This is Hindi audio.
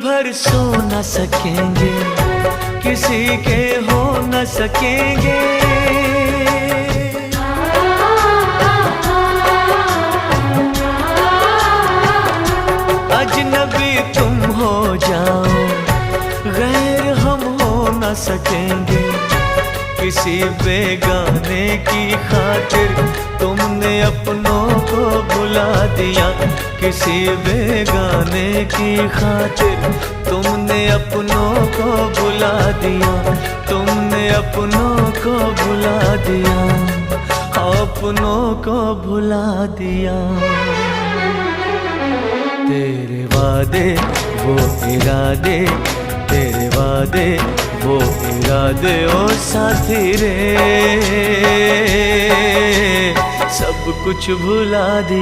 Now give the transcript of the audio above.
भर सो न सकेंगे, किसी के हो न सकेंगे। अजनबी तुम हो जाओ, गैर हम हो न सकेंगे। किसी बेगाने की खातिर तुमने अपनों को भुला दिया। किसी बेगाने की खातिर तुमने अपनों को भुला दिया। तुमने अपनों को भुला दिया, अपनों को भुला दिया। तेरे वादे वो इरादे, तेरे वादे वो इरादे ओ साथी रे, सब कुछ भुला दिया।